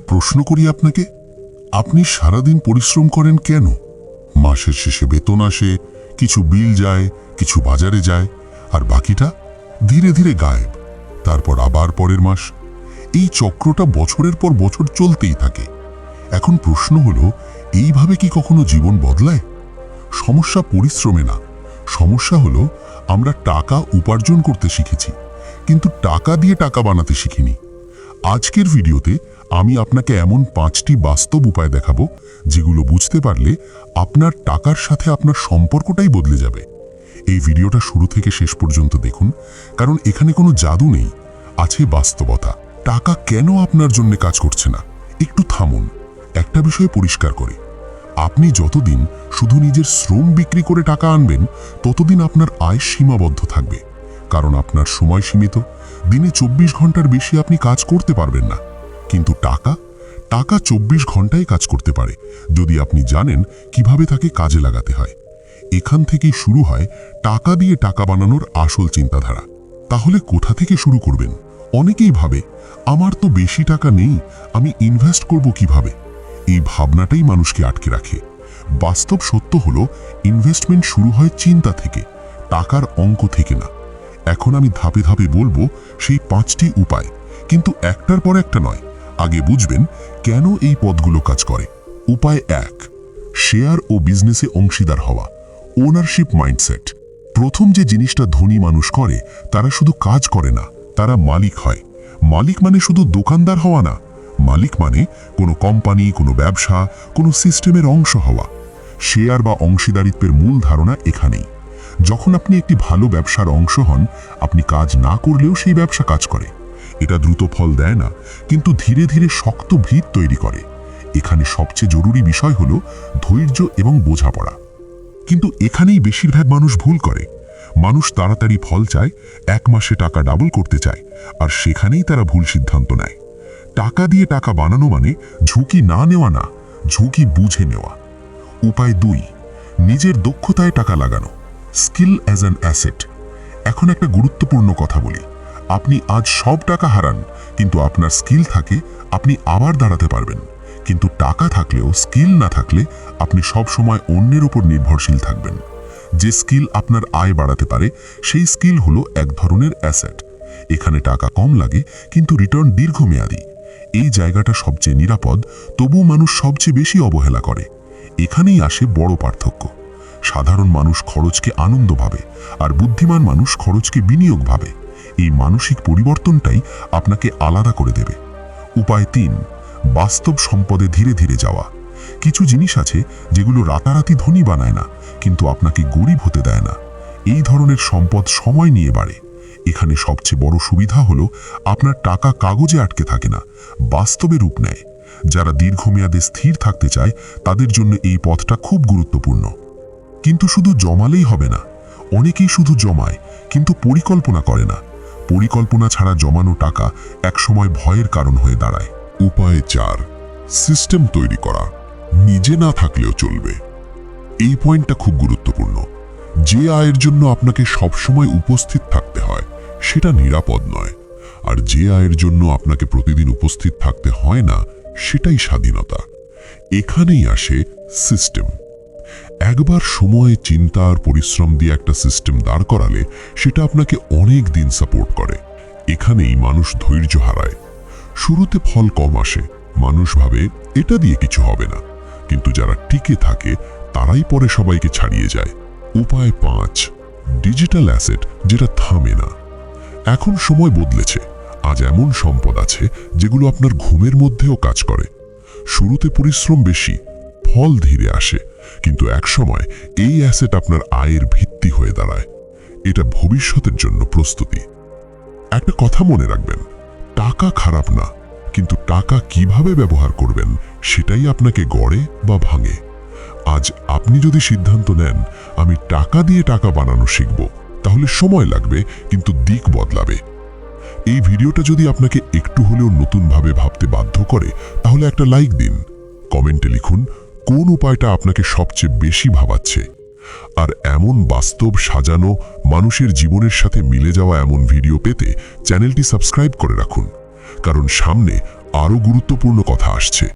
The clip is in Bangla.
প্রশ্ন করি আপনাকে, আপনি সারাদিন পরিশ্রম করেন কেন? মাসের শেষে বেতন আসে, কিছু বিল যায়, কিছু বাজারে যায়, আর বাকিটা ধীরে ধীরে গায়েব। তারপর আবার পরের মাস। এই চক্রটা বছরের পর বছর চলতেই থাকে। এখন প্রশ্ন হলো, এইভাবে কি কখনো জীবন বদলায়? সমস্যা পরিশ্রমে না, সমস্যা হলো আমরা টাকা উপার্জন করতে শিখেছি, কিন্তু টাকা দিয়ে টাকা বানাতে শিখিনি। আজকের ভিডিওতে আমি আপনাকে এমন 5টি বাস্তব উপায় দেখাবো যেগুলো বুঝতে পারলে আপনার টাকার সাথে আপনার সম্পর্কটাই বদলে যাবে। এই ভিডিওটা শুরু থেকে শেষ পর্যন্ত দেখুন, কারণ এখানে কোনো জাদু নেই, আছে বাস্তবতা। টাকা কেন আপনার জন্য কাজ করছে না? একটু থামুন, একটা বিষয় পরিষ্কার করি। আপনি যতদিন শুধু নিজের শ্রম বিক্রি করে টাকা আনবেন, ততদিন আপনার আয় সীমাবদ্ধ থাকবে। কারণ আপনার সময় সীমিত, দিনে 24 ঘন্টার বেশি আপনি কাজ করতে পারবেন না। কিন্তু টাকা 24 ঘন্টায় কাজ করতে পারে, যদি আপনি জানেন কিভাবে তাকে কাজে লাগাতে হয়। এখান থেকেই শুরু হয় টাকা দিয়ে টাকা বানানোর আসল চিন্তাধারা। তাহলে কোথা থেকে শুরু করবেন? অনেকেই ভাবে, আমার তো বেশি টাকা নেই, আমি ইনভেস্ট করব কিভাবে? এই ভাবনাটাই মানুষকে আটকে রাখে। বাস্তব সত্য হলো, ইনভেস্টমেন্ট শুরু হয় চিন্তা থেকে, টাকার অঙ্ক থেকে না। এখন আমি ধাপে ধাপে বলবো সেই 5টি উপায়, কিন্তু একটার পর একটা নয়। আগে বুঝবেন কেন এই পদগুলো কাজ করে। উপায় 1, শেয়ার ও বিজনেসে অংশীদার হওয়া, ওনারশিপ মাইন্ডসেট। প্রথম যে জিনিসটা ধনী মানুষ করে, তারা শুধু কাজ করে না, তারা মালিক হয়। মালিক মানে শুধু দোকানদার হওয়া না, মালিক মানে কোনো কোম্পানি, কোনো ব্যবসা, কোনো সিস্টেমের অংশ হওয়া। শেয়ার বা অংশীদারিত্বের মূল ধারণা এখানেই। যখন আপনি একটি ভালো ব্যবসার অংশ হন, আপনি কাজ না করলেও সেই ব্যবসা কাজ করে। এটা দ্রুত ফল দেয় না, কিন্তু ধীরে ধীরে শক্ত ভিত তৈরি করে। এখানে সবচেয়ে জরুরি বিষয় হলো ধৈর্য এবং বোঝাপড়া। কিন্তু এখানেই বেশিরভাগ মানুষ ভুল করে। মানুষ তাড়াতাড়ি ফল চায়, 1 মাসে টাকা ডাবল করতে চায়, আর সেখানেই তারা ভুল সিদ্ধান্ত নেয়। টাকা দিয়ে টাকা বানানো মানে ঝুঁকি না নেওয়া না, ঝুঁকি বুঝে নেওয়া। উপায় 2, নিজের দক্ষতায় টাকা লাগানো, স্কিল অ্যাজ অ্যান অ্যাসেট। এখন একটা গুরুত্বপূর্ণ কথা বলি, আপনি আজ সব টাকা হারান, কিন্তু আপনার স্কিল থাকে, আপনি আবার দাঁড়াতে পারবেন। কিন্তু টাকা থাকলেও স্কিল না থাকলে আপনি সব সময় অন্যের উপর নির্ভরশীল থাকবেন। যে স্কিল আপনার আয় বাড়াতে পারে, সেই স্কিল হলো এক ধরনের অ্যাসেট। এখানে টাকা কম লাগে, কিন্তু রিটার্ন দীর্ঘমেয়াদী। এই জায়গাটা সবচেয়ে নিরাপদ, তবু মানুষ সবচেয়ে বেশি অবহেলা করে। এখানেই আসে বড় পার্থক্য। সাধারণ মানুষ খরচকে আনন্দ ভাবে, আর বুদ্ধিমান মানুষ খরচকে বিনিয়োগ ভাবে। এই মানসিক পরিবর্তনটাই আপনাকে আলাদা করে দেবে। উপায় 3, বাস্তব সম্পদে ধীরে ধীরে যাওয়া। কিছু জিনিস আছে যেগুলো রাতারাতি ধনী বানায় না, কিন্তু আপনাকে গরিব হতে দেয় না। এই ধরনের সম্পদ সময় নিয়ে বাড়ে। এখানে সবচেয়ে বড় সুবিধা হলো আপনার টাকা কাগজে আটকে থাকে না, বাস্তবে রূপ নেয়। যারা দীর্ঘমেয়াদে স্থির থাকতে চায়, তাদের জন্য এই পথটা খুব গুরুত্বপূর্ণ। কিন্তু শুধু জমালেই হবে না। অনেকেই শুধু জমায়, কিন্তু পরিকল্পনা করে না। পরিকল্পনা ছাড়া জমানো টাকা একসময় ভয়ের কারণ হয়ে দাঁড়ায়। উপায় 4, সিস্টেম তৈরি করা, নিজে না থাকলেও চলবে। এই পয়েন্টটা খুব গুরুত্বপূর্ণ। যে আয়ের জন্য আপনাকে সবসময় উপস্থিত থাকতে হয়, সেটা নিরাপদ নয়। আর যে আয়ের জন্য আপনাকে প্রতিদিন উপস্থিত থাকতে হয় না, সেটাই স্বাধীনতা। এখানেই আসে সিস্টেম। একবার সময়, চিন্তা আর পরিশ্রম দিয়ে একটা সিস্টেম দাঁড় করালে সেটা আপনাকে অনেক দিন সাপোর্ট করে। এখানেই মানুষ ধৈর্য হারায়। শুরুতে ফল কম আসে, মানুষ ভাবে এটা দিয়ে কিছু হবে না, কিন্তু যারা টিকে থাকে তারাই পরে সবাইকে ছাড়িয়ে যায়। উপায় 5, ডিজিটাল অ্যাসেট, যেটা থামে না। এখন সময় বদলেছে। আজ এমন সম্পদ আছে যেগুলো আপনার ঘুমের মধ্যেও কাজ করে। শুরুতে পরিশ্রম বেশি, ফল ধীরে আসে, কিন্তু একসময় এই অ্যাসেট আপনার আয়ের ভিত্তি হয়ে দাঁড়ায়। এটা ভবিষ্যতের জন্য প্রস্তুতি। একটা কথা মনে রাখবেন, টাকা খারাপ না, কিন্তু টাকা কিভাবে ব্যবহার করবেন সেটাই আপনাকে গড়ে বা ভাঙে। আজ আপনি যদি সিদ্ধান্ত নেন আমি টাকা দিয়ে টাকা বানানো শিখব, তাহলে সময় লাগবে, কিন্তু দিক বদলাবে। এই ভিডিওটা যদি আপনাকে একটু হলেও নতুনভাবে ভাবতে বাধ্য করে, তাহলে একটা লাইক দিন। কমেন্টে লিখুন কোন উপায়টা আপনাকে সবচেয়ে বেশি ভাবাচ্ছে। আর এমন বাস্তব, সাজানো, মানুষের জীবনের সাথে মিলে যাওয়া এমন ভিডিও পেতে চ্যানেলটি সাবস্ক্রাইব করে রাখুন, কারণ সামনে আরও গুরুত্বপূর্ণ কথা আসছে।